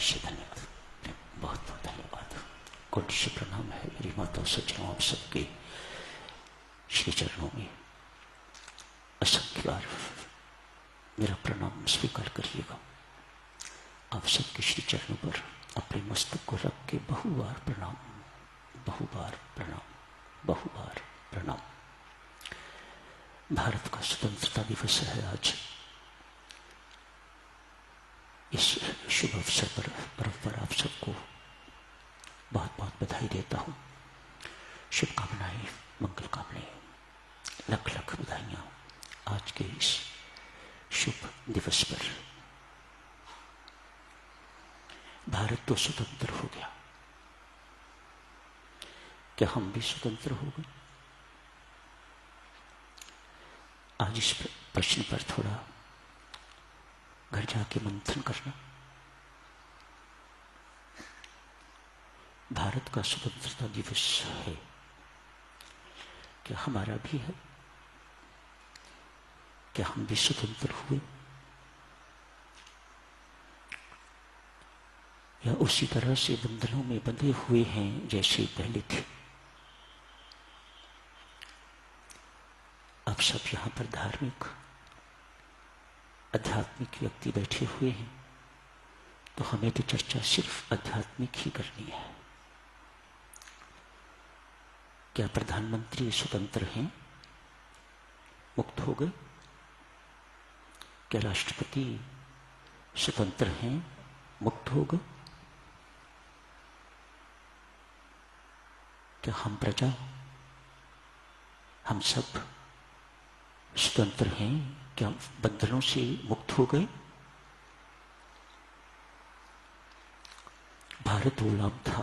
से धन्यवाद, बहुत बहुत धन्यवाद। कोटि से प्रणाम है मेरी माता सज्जनों, आप सबके श्री चरणों में असंख्य बार मेरा प्रणाम स्वीकार करिएगा। आप सबके श्री चरणों पर अपने मस्तक को रख के बहुबार प्रणाम, बहुबार प्रणाम, बहुबार प्रणाम। भारत का स्वतंत्रता दिवस है आज। इस शुभ अवसर पर पर्व पर आप सबको बहुत बहुत बधाई देता हूं। शुभकामनाएं, मंगल कामनाएं, लख लख बधाइयां आज के इस शुभ दिवस पर। भारत तो स्वतंत्र हो गया, क्या हम भी स्वतंत्र हो गए? आज इस प्रश्न पर थोड़ा घर जाके मंथन करना। भारत का स्वतंत्रता दिवस है, क्या हमारा भी है? क्या हम भी स्वतंत्र हुए, या उसी तरह से बंधनों में बंधे हुए हैं जैसे पहले थे? आप सब यहां पर धार्मिक आध्यात्मिक व्यक्ति बैठे हुए हैं, तो हमें तो चर्चा सिर्फ आध्यात्मिक ही करनी है। क्या प्रधानमंत्री स्वतंत्र हैं, मुक्त हो गए? क्या राष्ट्रपति स्वतंत्र हैं, मुक्त हो गए? क्या हम प्रजा, हम सब स्वतंत्र हैं? क्या बंधनों से मुक्त हो गए? भारत गुलाम था,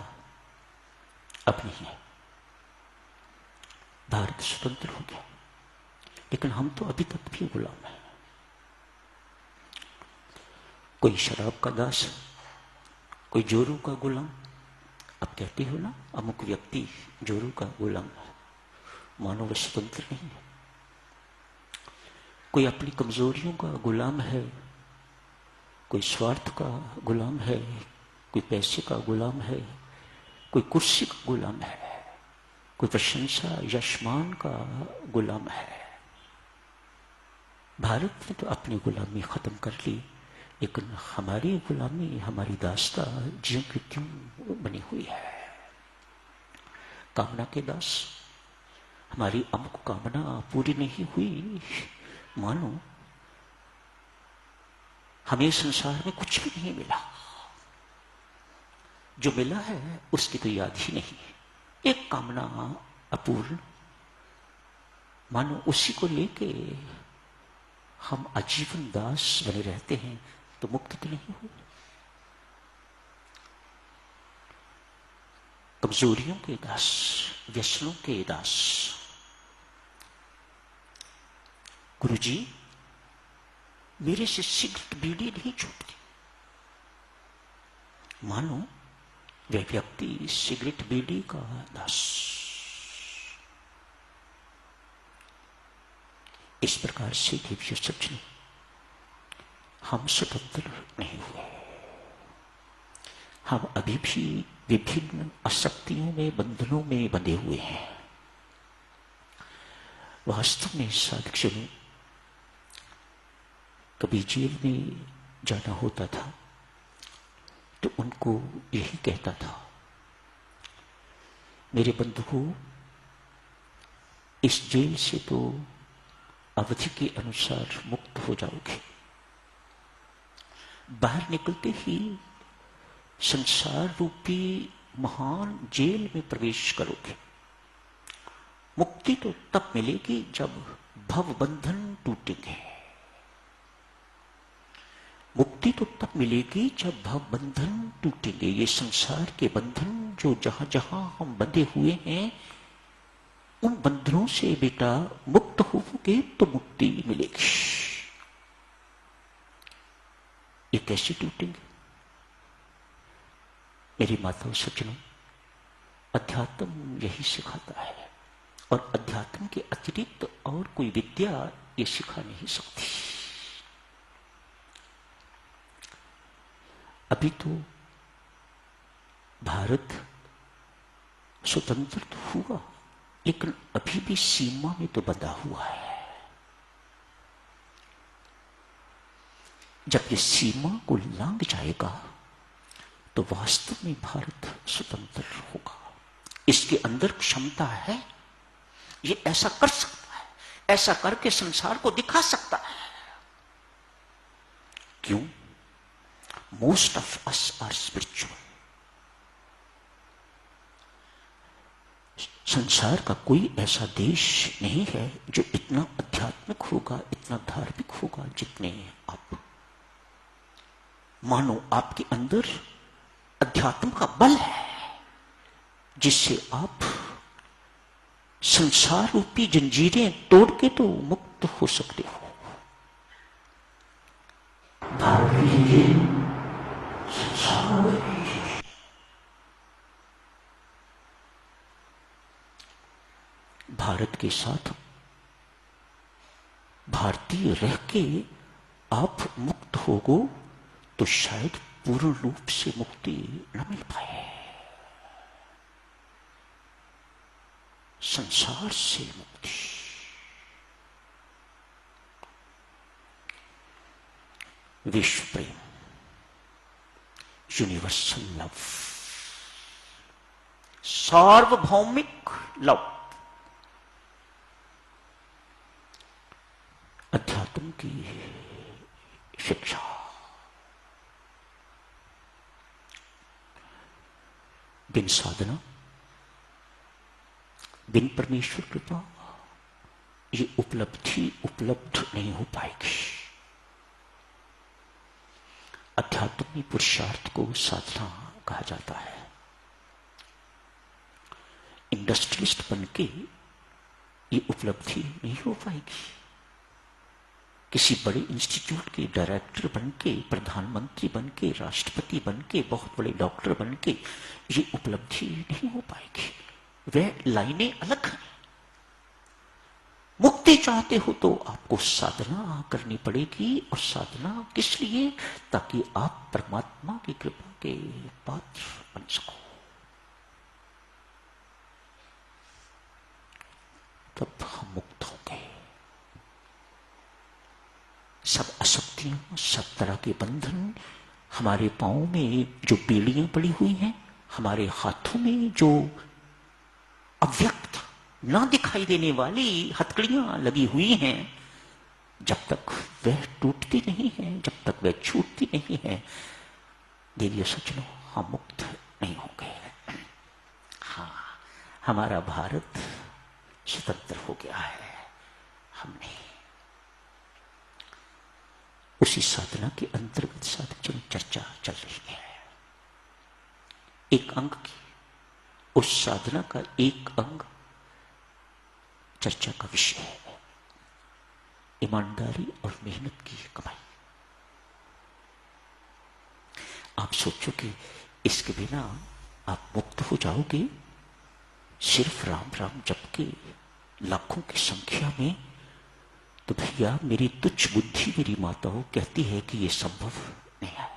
अब नहीं है। भारत स्वतंत्र हो गया, लेकिन हम तो अभी तक भी गुलाम हैं। कोई शराब का दास, कोई जोरू का गुलाम। आप कहते हो ना, अमुक व्यक्ति जोरू का गुलाम है, मानो वह स्वतंत्र नहीं है। कोई अपनी कमजोरियों का गुलाम है, कोई स्वार्थ का गुलाम है, कोई पैसे का गुलाम है, कोई कुर्सी का गुलाम है, कोई प्रशंसा यशमान का गुलाम है। भारत ने तो अपनी गुलामी खत्म कर ली, लेकिन हमारी गुलामी, हमारी दास्ता ज्यों की त्यों बनी हुई है। कामना के दास। हमारी अमुक कामना पूरी नहीं हुई, मानो हमें संसार में कुछ भी नहीं मिला। जो मिला है उसकी तो याद ही नहीं। एक कामना अपूर्ण, मानो उसी को लेके हम आजीवन दास बने रहते हैं, तो मुक्त तो नहीं हुए। कमजोरियों के दास, व्यसनों के दास। गुरुजी, मेरे से सिगरेट बीड़ी नहीं छूटती। मानो वह व्यक्ति सिगरेट बीड़ी का दास। इस प्रकार से दिव्य सज्जन, हम स्वतंत्र नहीं हुए। हम अभी भी विभिन्न आसक्तियों में, बंधनों में बंधे हुए हैं। वास्तव में साधक, कभी जेल में जाना होता था तो उनको यही कहता था, मेरे बंधुओं, इस जेल से तो अवधि के अनुसार मुक्त हो जाओगे, बाहर निकलते ही संसार रूपी महान जेल में प्रवेश करोगे। मुक्ति तो तब मिलेगी जब भव बंधन टूटेंगे। मुक्ति तो तब मिलेगी जब भव बंधन टूटेंगे। ये संसार के बंधन जो जहां जहां हम बंधे हुए हैं, उन बंधनों से बेटा मुक्त होगे तो मुक्ति मिलेगी। ये कैसे टूटेंगे? मेरी माताओं सज्जनों, अध्यात्म यही सिखाता है, और अध्यात्म के अतिरिक्त और कोई विद्या ये सिखा नहीं सकती। अभी तो भारत स्वतंत्र तो हुआ, लेकिन अभी भी सीमा में तो बंधा हुआ है। जब ये सीमा को लांघ जाएगा तो वास्तव में भारत स्वतंत्र होगा। इसके अंदर क्षमता है, ये ऐसा कर सकता है, ऐसा करके संसार को दिखा सकता है। क्यों? Most of us are spiritual. संसार का कोई ऐसा देश नहीं है जो इतना आध्यात्मिक होगा, इतना धार्मिक होगा जितने आप। मानो आपके अंदर अध्यात्म का बल है जिससे आप संसार रूपी जंजीरें तोड़ के तो मुक्त हो सकते हो। भारत के साथ भारतीय रह के आप मुक्त होगो तो शायद पूर्ण रूप से मुक्ति न मिल पाए। संसार से मुक्ति, विश्व प्रेम, यूनिवर्सल लव, सार्वभौमिक लव, अध्यात्म की शिक्षा, बिन साधना, बिन परमेश्वर कृपा ये उपलब्धि उपलब्ध नहीं हो पाएगी। अध्यात्म में पुरुषार्थ को साधना कहा जाता है। इंडस्ट्रियलिस्ट बनके ये उपलब्धि नहीं हो पाएगी। किसी बड़े इंस्टीट्यूट के डायरेक्टर बनके, प्रधानमंत्री बनके, राष्ट्रपति बनके, बहुत बड़े डॉक्टर बनके ये उपलब्धि नहीं हो पाएगी। वह लाइनें अलग हैं। मुक्ति चाहते हो तो आपको साधना करनी पड़ेगी। और साधना किस लिए? ताकि आप परमात्मा की कृपा के पात्र बन सको। तब हम मुक्त होंगे। सब अशक्तियां, सब तरह के बंधन, हमारे पांव में जो बेड़ियां पड़ी हुई हैं, हमारे हाथों में जो अव्यक्त ना दिखाई देने वाली हथकड़ियां लगी हुई हैं, जब तक वह टूटती नहीं है, जब तक वह छूटती नहीं है, देवियों सज्जनों, हम मुक्त नहीं होंगे। हाँ, हमारा भारत स्वतंत्र हो गया है। हमने उसी साधना के अंतर्गत साधन चर्चा चल रही है। एक अंग की, उस साधना का एक अंग चर्चा का विषय है, ईमानदारी और मेहनत की कमाई। आप सोचो कि इसके बिना आप मुक्त हो जाओगे? सिर्फ राम राम जप के लाखों की संख्या में, तो भैया मेरी तुच्छ बुद्धि मेरी माताओं कहती है कि यह संभव नहीं है।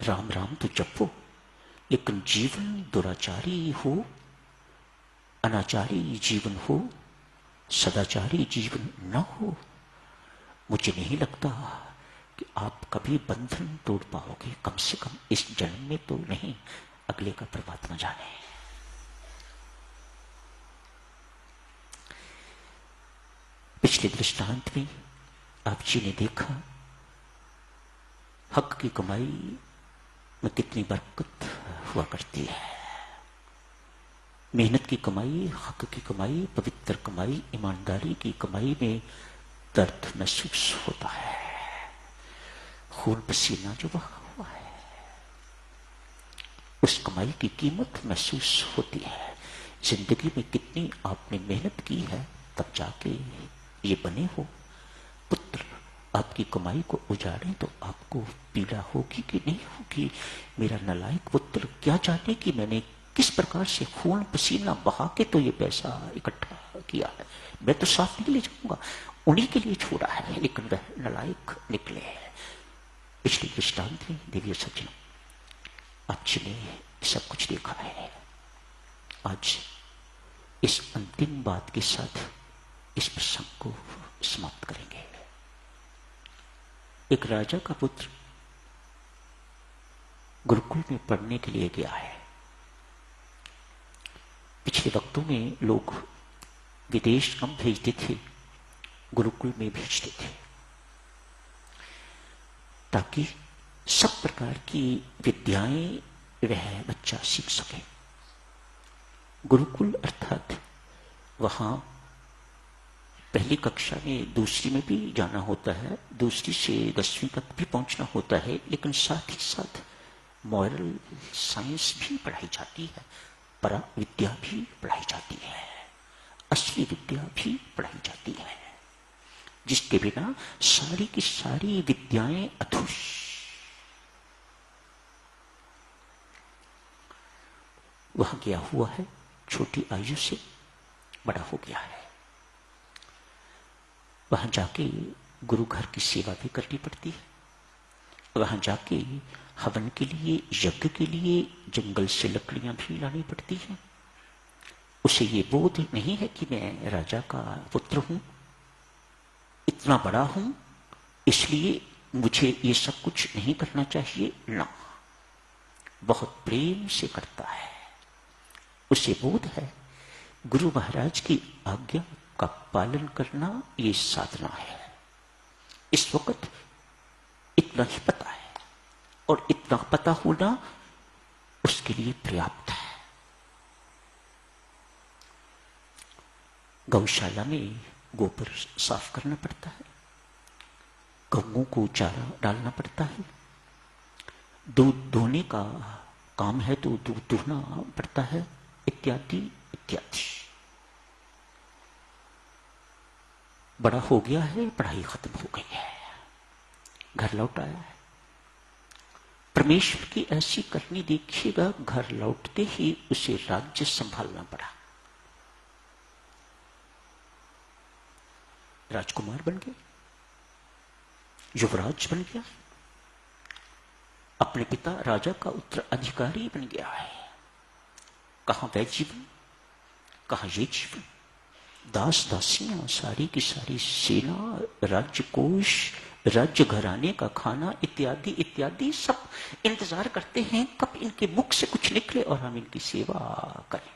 राम राम तो जपो, लेकिन जीवन दुराचारी हो, अनाचारी जीवन हो, सदाचारी जीवन न हो, मुझे नहीं लगता कि आप कभी बंधन तोड़ पाओगे। कम से कम इस जन्म में तो नहीं, अगले का परमात्मा जाने। पिछले दृष्टांत में आप जी ने देखा हक की कमाई में कितनी बरकत हुआ करती है। मेहनत की कमाई, हक की कमाई, पवित्र कमाई, ईमानदारी की कमाई में दर्द महसूस होता है। खून पसीना जो बहा हुआ है, उस कमाई की कीमत महसूस होती है। जिंदगी में कितनी आपने मेहनत की है, तब जाके ये बने हो। पुत्र आपकी कमाई को उजाड़े तो आपको पीड़ा होगी कि नहीं होगी? मेरा नालायक पुत्र क्या जाने कि मैंने किस प्रकार से खून पसीना बहा के तो ये पैसा इकट्ठा किया है। मैं तो साथ नहीं ले जाऊंगा, उन्हीं के लिए छोड़ा है, लेकिन वह नालायक निकले। पिछले दृष्टांत में देवी सज्जनों, आप जिन्हें सब कुछ देखा है, आज इस अंतिम बात के साथ इस प्रसंग को समाप्त करेंगे। एक राजा का पुत्र गुरुकुल में पढ़ने के लिए गया है। पिछले वक्तों में लोग विदेश कम भेजते थे, गुरुकुल में भेजते थे, ताकि सब प्रकार की विद्याएं वह बच्चा सीख सके। गुरुकुल अर्थात वहां पहली कक्षा में, दूसरी में भी जाना होता है, दूसरी से 10वीं तक भी पहुंचना होता है, लेकिन साथ ही साथ मॉरल साइंस भी पढ़ाई जाती है, परा विद्या भी पढ़ाई जाती है, असली विद्या भी पढ़ाई जाती है, जिसके बिना सारी की सारी विद्याएं अधूरी। वहां गया हुआ है, छोटी आयु से बड़ा हो गया है। वहां जाके गुरु घर की सेवा भी करनी पड़ती है। वहां जाके हवन के लिए, यज्ञ के लिए जंगल से लकड़ियां भी लानी पड़ती हैं। उसे ये बोध नहीं है कि मैं राजा का पुत्र हूं, इतना बड़ा हूं, इसलिए मुझे ये सब कुछ नहीं करना चाहिए ना, बहुत प्रेम से करता है। उसे बोध है गुरु महाराज की आज्ञा का पालन करना ये साधना है। इस वक्त इतना ही पता है, और इतना पता होना उसके लिए पर्याप्त है। गौशाला में गोबर साफ करना पड़ता है, गऊ को चारा डालना पड़ता है, दूध धोने का काम है तो दूध धोना पड़ता है, इत्यादि इत्यादि। बड़ा हो गया है, पढ़ाई खत्म हो गई है, घर लौट आया है। परमेश्वर की ऐसी करनी देखिएगा, घर लौटते ही उसे राज्य संभालना पड़ा। राजकुमार बन गया, युवराज बन गया, अपने पिता राजा का उत्तराधिकारी बन गया है। कहां वह जीवन, कहां ये जीवन। दास दासियां, सारी की सारी सेना, राज्य कोष, राज्य घराने का खाना इत्यादि इत्यादि सब इंतजार करते हैं कब इनके मुख से कुछ निकले और हम इनकी सेवा करें।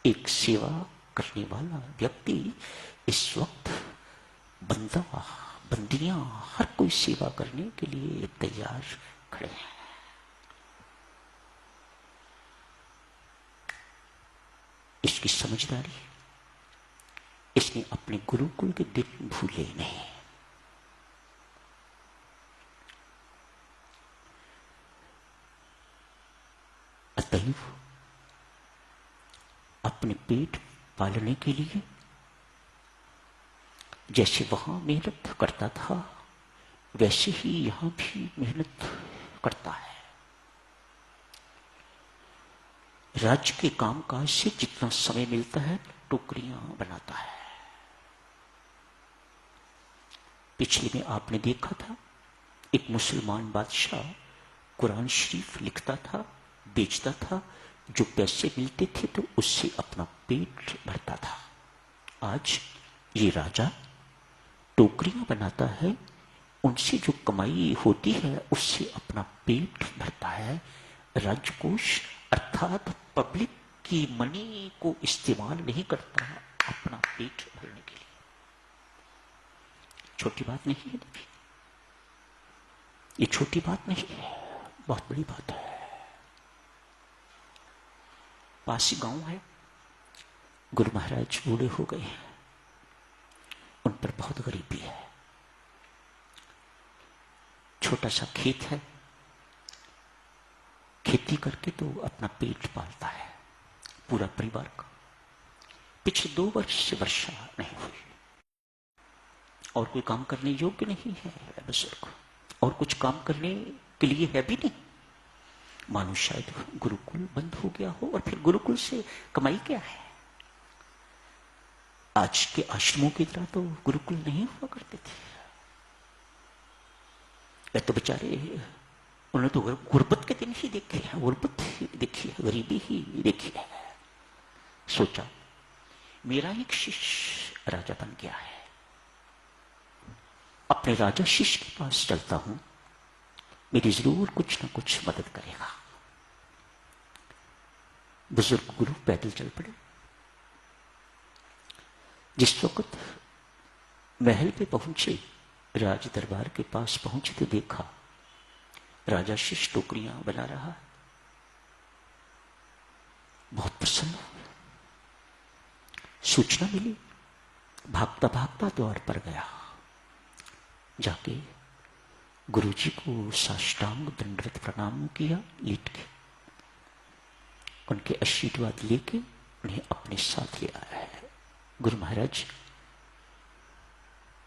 एक सेवा करने वाला व्यक्ति इस वक्त, बंदा बंदियां हर कोई सेवा करने के लिए तैयार खड़े हैं। इसकी समझदारी, इसने अपने गुरुकुल के दिन भूले नहीं। अतएव अपने पेट पालने के लिए जैसे वहां मेहनत करता था, वैसे ही यहां भी मेहनत करता है। राज्य के कामकाज से जितना समय मिलता है टोकरियां बनाता है। पिछले में आपने देखा था, एक मुसलमान बादशाह कुरान शरीफ लिखता था, बेचता था, जो पैसे मिलते थे तो उससे अपना पेट भरता था। आज ये राजा टोकरियां बनाता है, उनसे जो कमाई होती है उससे अपना पेट भरता है। राजकोष अर्थात पब्लिक की मनी को इस्तेमाल नहीं करता अपना पेट भरने के लिए। छोटी बात नहीं है देखिए, ये छोटी बात नहीं है, बहुत बड़ी बात है। पास ही गांव है, गुरु महाराज बूढ़े हो गए हैं, उन पर बहुत गरीबी है। छोटा सा खेत है, खेती करके तो अपना पेट पालता है पूरा परिवार का। पिछले 2 वर्ष से वर्षा नहीं हुई और कोई काम करने योग्य नहीं है बुजुर्ग, और कुछ काम करने के लिए है भी नहीं। मानो शायद गुरुकुल बंद हो गया हो, और फिर गुरुकुल से कमाई क्या है। आज के आश्रमों की तरह तो गुरुकुल नहीं हुआ करते थे। वे तो बेचारे उन्होंने तो गुर्बत के दिन ही देखे हैं, गुर्बत ही देखी है, गरीबी ही देखी है। सोचा मेरा एक शिष्य राजा बन गया है, अपने राजा शिष्य के पास चलता हूं, मेरी जरूर कुछ ना कुछ मदद करेगा। बुजुर्ग गुरु पैदल चल पड़े। जिस वक्त महल पे पहुंचे, राज दरबार के पास पहुंचे तो देखा राजा शिष्य टोकरियां बना रहा। बहुत प्रसन्न हुए। सूचना मिली, भागता भागता द्वार पर गया, जाके गुरुजी को साष्टांग दंडवत प्रणाम किया, लेट के उनके आशीर्वाद लेके उन्हें अपने साथ ले आया है। गुरु महाराज,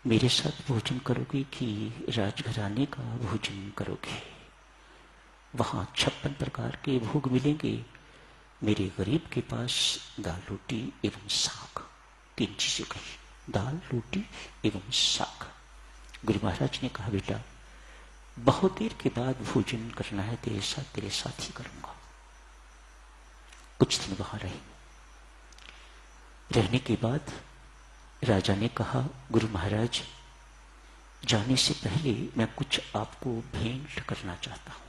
मेरे साथ भोजन करोगे कि राजघराने का भोजन करोगे? वहां 56 प्रकार के भोग मिलेंगे। मेरे गरीब के पास दाल रोटी एवं साग, 3 चीजें कही, दाल रोटी एवं साग। गुरु महाराज ने कहा, बेटा बहुत देर के बाद भोजन करना है, तेरे साथ ही करूंगा। कुछ दिन वहां रहने के बाद राजा ने कहा, गुरु महाराज जाने से पहले मैं कुछ आपको भेंट करना चाहता हूं।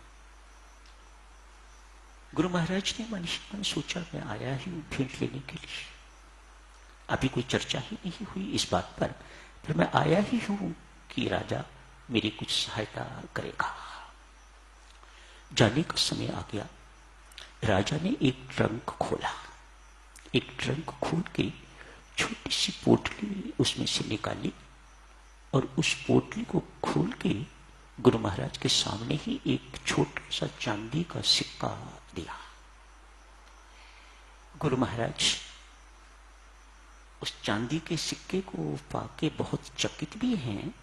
गुरु महाराज ने मन ही मन सोचा, मैं आया ही हूं भेंट लेने के लिए, अभी कोई चर्चा ही नहीं हुई इस बात पर, फिर मैं आया ही हूं कि राजा मेरी कुछ सहायता करेगा। जाने का समय आ गया। राजा ने एक ट्रंक खोला, एक ट्रंक खोल के छोटी सी पोटली उसमें से निकाली और उस पोटली को खोल के गुरु महाराज के सामने ही एक छोटा सा चांदी का सिक्का दिया। गुरु महाराज उस चांदी के सिक्के को पाके बहुत चकित भी हैं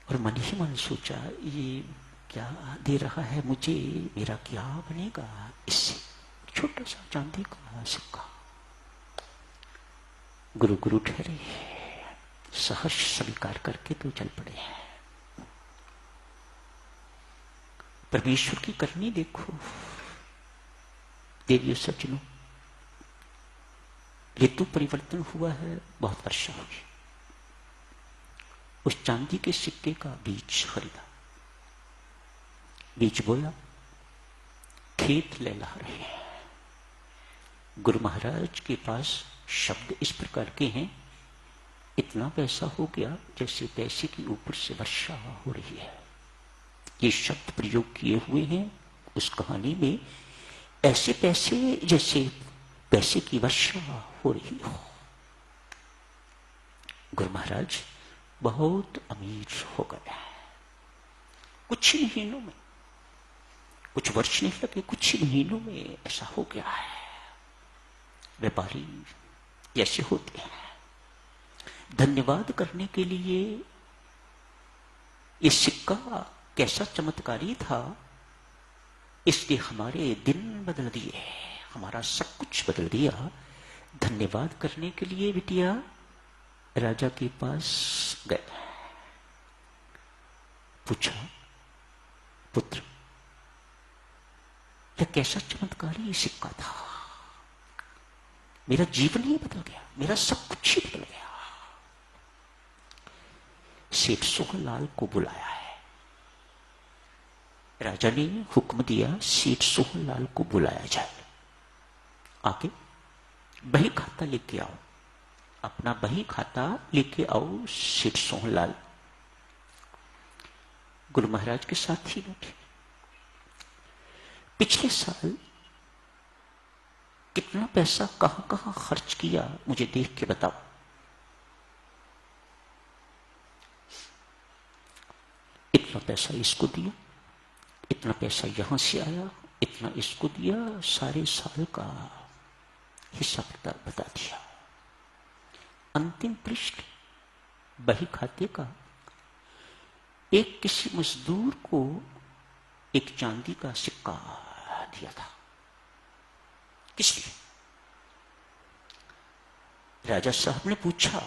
और मन ही मन सोचा, ये क्या दे रहा है मुझे, मेरा क्या बनेगा इससे? छोटा सा चांदी का सिक्का। गुरु गुरु ठहरे, सहर्ष स्वीकार करके तो चल पड़े हैं। परमेश्वर की करनी देखो देवियों सज्जनों, ऋतु परिवर्तन हुआ है, बहुत वर्षा हुई। उस चांदी के सिक्के का बीज खरीदा, बीज बोया, खेत लहला रहे हैं। गुरु महाराज के पास शब्द इस प्रकार के हैं, इतना पैसा हो गया जैसे पैसे की ऊपर से वर्षा हो रही है। ये शब्द प्रयोग किए हुए हैं उस कहानी में, ऐसे पैसे जैसे पैसे की वर्षा हो रही हो। गुरु महाराज बहुत अमीर हो गए हैं। कुछ ही महीनों में, कुछ वर्ष नहीं लगे, कुछ ही महीनों में ऐसा हो गया है। व्यापारी जैसे होते हैं, धन्यवाद करने के लिए ये सिक्का कैसा चमत्कारी था, इसलिए हमारे दिन बदल दिए, हमारा सब कुछ बदल दिया। धन्यवाद करने के लिए बिटिया राजा के पास गए, पूछा, पुत्र यह कैसा चमत्कारी सिक्का था, मेरा जीवन ही बदल गया, मेरा सब कुछ ही बदल गया। सेठ सोहनलाल को बुलाया है। राजा ने हुक्म दिया सेठ सोहनलाल को बुलाया जाए, आके बही खाता लेके आओ, अपना बही खाता लेके आओ सेठ सोहनलाल। गुरु महाराज के साथ ही बैठे। पिछले साल कितना पैसा कहां कहां खर्च किया मुझे देख के बताओ। इतना पैसा इसको दिया, इतना पैसा यहां से आया, इतना इसको दिया, सारे साल का हिसाब किताब बता दिया। अंतिम पृष्ठ बही खाते का एक किसी मजदूर को एक चांदी का सिक्का दिया था। किस लिए? राजा साहब ने पूछा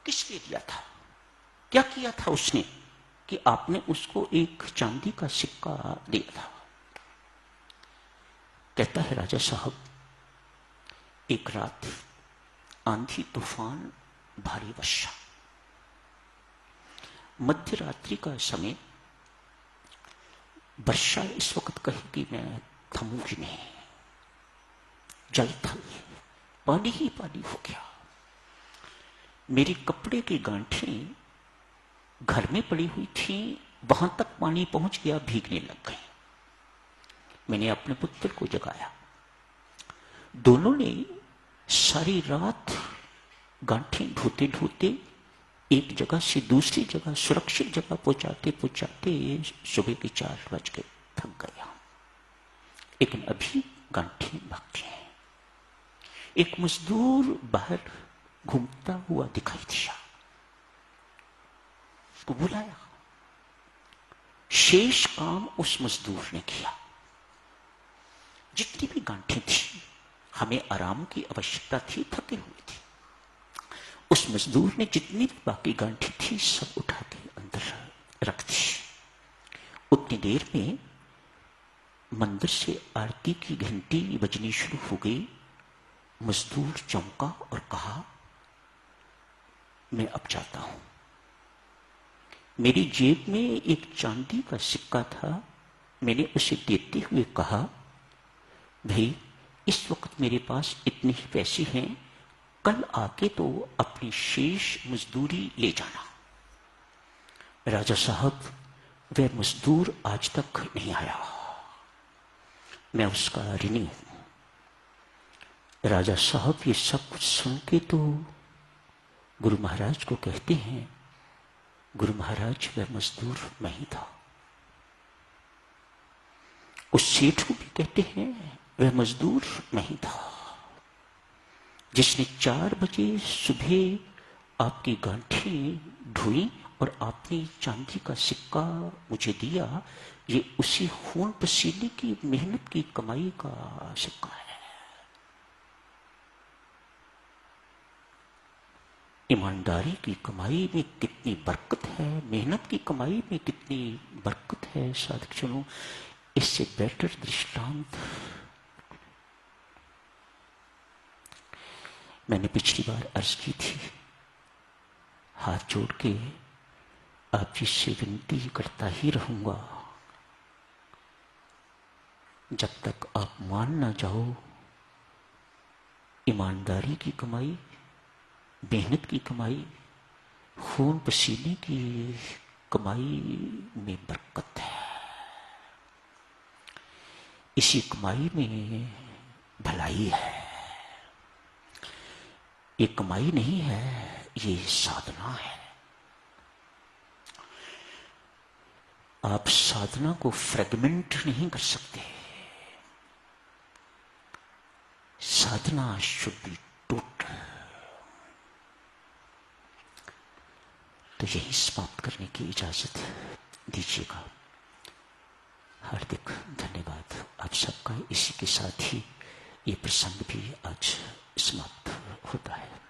किस लिए दिया था, क्या किया था उसने? कि आपने उसको एक चांदी का सिक्का दिया था। कहता है राजा साहब, एक रात आंधी तूफान, भारी वर्षा, मध्य रात्रि का समय, वर्षा इस वक्त कहेगी मैं थमूंगी नहीं, जल थल पानी ही पानी हो गया। मेरी कपड़े की गांठें घर में पड़ी हुई थी, वहां तक पानी पहुंच गया, भीगने लग गई। मैंने अपने पुत्र को जगाया। दोनों ने सारी रात गांठें ढोते ढोते एक जगह से दूसरी जगह सुरक्षित जगह पहुंचाते पहुंचाते सुबह के 4 बज गए, थक गया। लेकिन अभी गांठें बाकी हैं। एक मजदूर बाहर घूमता हुआ दिखाई दिया, उसको बुलाया। शेष काम उस मजदूर ने किया। जितनी भी गांठें थी, हमें आराम की आवश्यकता थी, थके हुए थे। उस मजदूर ने जितनी भी बाकी गांठें थी सब उठा के अंदर रख दी। उतनी देर में मंदिर से आरती की घंटी बजनी शुरू हो गई। मजदूर चौंका और कहा, मैं अब जाता हूं। मेरी जेब में एक चांदी का सिक्का था। मैंने उसे देते हुए कहा, भाई इस वक्त मेरे पास इतने ही पैसे हैं, कल आके तो अपनी शेष मजदूरी ले जाना। राजा साहब, वह मजदूर आज तक नहीं आया, मैं उसका ऋणी हूं। राजा साहब ये सब कुछ सुन के तो गुरु महाराज को कहते हैं, गुरु महाराज वह मजदूर मैं ही था। उस सेठ को भी कहते हैं, वह मजदूर मैं ही था जिसने 4 बजे सुबह आपकी गांठें ढोई और आपने चांदी का सिक्का मुझे दिया। ये उसी खून पसीने की मेहनत की कमाई का सिक्का है। ईमानदारी की कमाई में कितनी बरकत है, मेहनत की कमाई में कितनी बरकत है साधक जनों, इससे बेटर दृष्टांत मैंने पिछली बार अर्ज की थी। हाथ जोड़ के आप जिससे विनती करता ही रहूंगा, जब तक आप मान ना जाओ ईमानदारी की कमाई, मेहनत की कमाई, खून पसीने की कमाई में बरकत है। इसी कमाई में भलाई है। ये कमाई नहीं है, ये साधना है। आप साधना को फ्रेगमेंट नहीं कर सकते। साधना शुड बी टोटल। तो यही समाप्त करने की इजाजत दीजिएगा। हार्दिक धन्यवाद आप सबका। इसी के साथ ही ये प्रसंग भी आज समाप्त होता है।